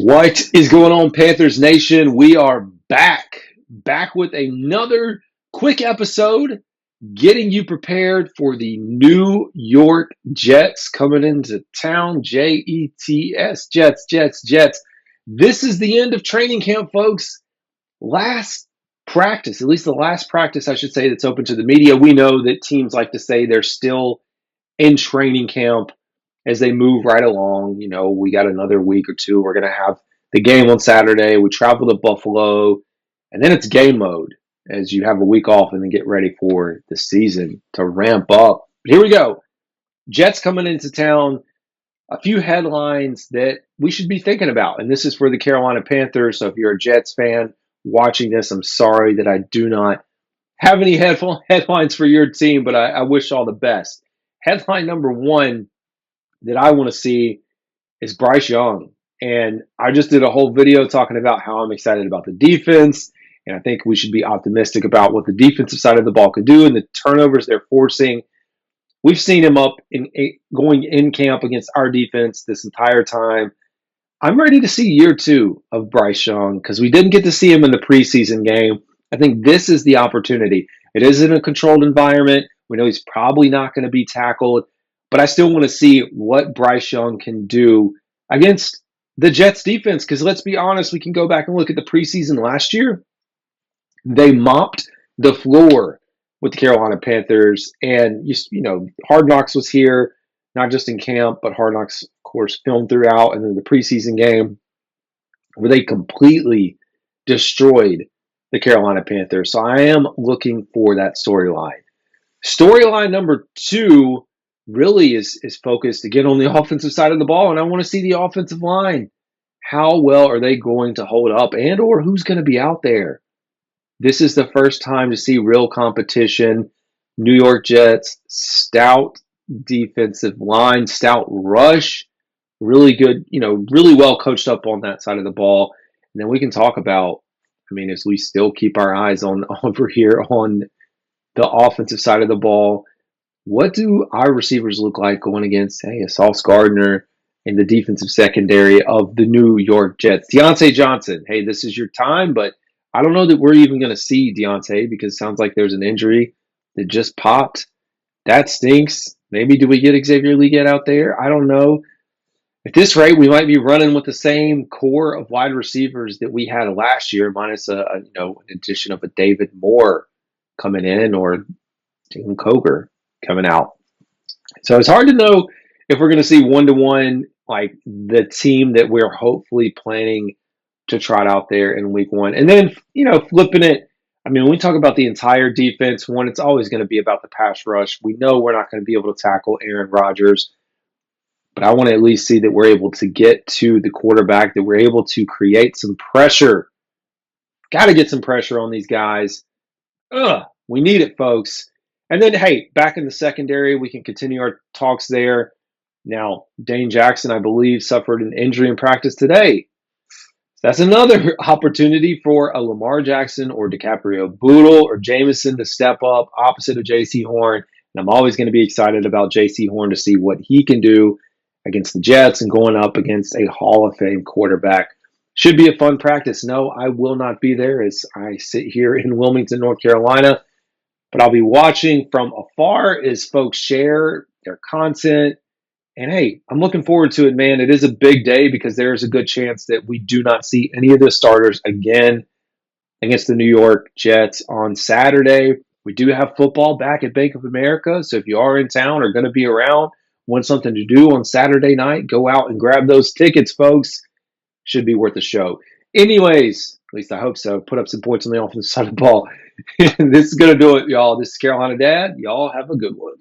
What is going on, Panthers Nation? We are back with another quick episode, getting you prepared for the New York Jets coming into town. Jets, Jets. This is the end of training camp, folks. Last practice, at least the last practice, I should say, that's open to the media. We know that teams like to say they're still in training camp as they move right along. You know, we got another week or two. We're going to have the game on Saturday. We travel to Buffalo, and then it's game mode as you have a week off and then get ready for the season to ramp up. But here we go. Jets coming into town. A few headlines that we should be thinking about. And this is for the Carolina Panthers. So if you're a Jets fan watching this, I'm sorry that I do not have any headlines for your team, but I wish all the best. Headline number one that I want to see is Bryce Young. And I just did a whole video talking about how I'm excited about the defense. And I think we should be optimistic about what the defensive side of the ball can do and the turnovers they're forcing. We've seen him up going in camp against our defense this entire time. I'm ready to see year two of Bryce Young because we didn't get to see him in the preseason game. I think this is the opportunity. It is in a controlled environment. We know he's probably not going to be tackled, but I still want to see what Bryce Young can do against the Jets defense because let's be honest, we can go back and look at the preseason last year. They mopped the floor with the Carolina Panthers, and you know, Hard Knocks was here, not just in camp, but Hard Knocks, of course, filmed throughout, and then the preseason game where they completely destroyed the Carolina Panthers. So I am looking for that storyline. Storyline number two really is focused again on the offensive side of the ball, and I want to see the offensive line. How well are they going to hold up, and or who's going to be out there? This is the first time to see real competition. New York Jets, stout defensive line, stout rush, really good, really well coached up on that side of the ball. And then we can talk about, as we still keep our eyes on over here on the offensive side of the ball, what do our receivers look like going against, a Sauce Gardner in the defensive secondary of the New York Jets? Deontay Johnson, hey, this is your time, but I don't know that we're even going to see Deontay because it sounds like there's an injury that just popped. That stinks. Maybe do we get Xavier Leggett out there? I don't know. At this rate, we might be running with the same core of wide receivers that we had last year, minus an addition of a David Moore coming in or Jalen Coger coming out. So it's hard to know if we're going to see one-to-one like the team that we're hopefully planning to trot out there in week one. And then, flipping it, when we talk about the entire defense, one, it's always going to be about the pass rush. We know we're not going to be able to tackle Aaron Rodgers, but I want to at least see that we're able to get to the quarterback, that we're able to create some pressure. Got to get some pressure on these guys. We need it, folks. And then, hey, back in the secondary, we can continue our talks there. Now, Dane Jackson, I believe, suffered an injury in practice today. That's another opportunity for a Lamar Jackson or DiCaprio Bootle or Jameson to step up opposite of J.C. Horn. And I'm always going to be excited about J.C. Horn to see what he can do against the Jets and going up against a Hall of Fame quarterback. Should be a fun practice. No, I will not be there as I sit here in Wilmington, North Carolina. But I'll be watching from afar as folks share their content. And hey, I'm looking forward to it, man. It is a big day because there is a good chance that we do not see any of the starters again against the New York Jets on Saturday. We do have football back at Bank of America. So if you are in town or going to be around, want something to do on Saturday night, go out and grab those tickets, folks. Should be worth a show. Anyways, at least I hope so. Put up some points on the offensive side of the ball. This is going to do it, y'all. This is Carolina Dad. Y'all have a good one.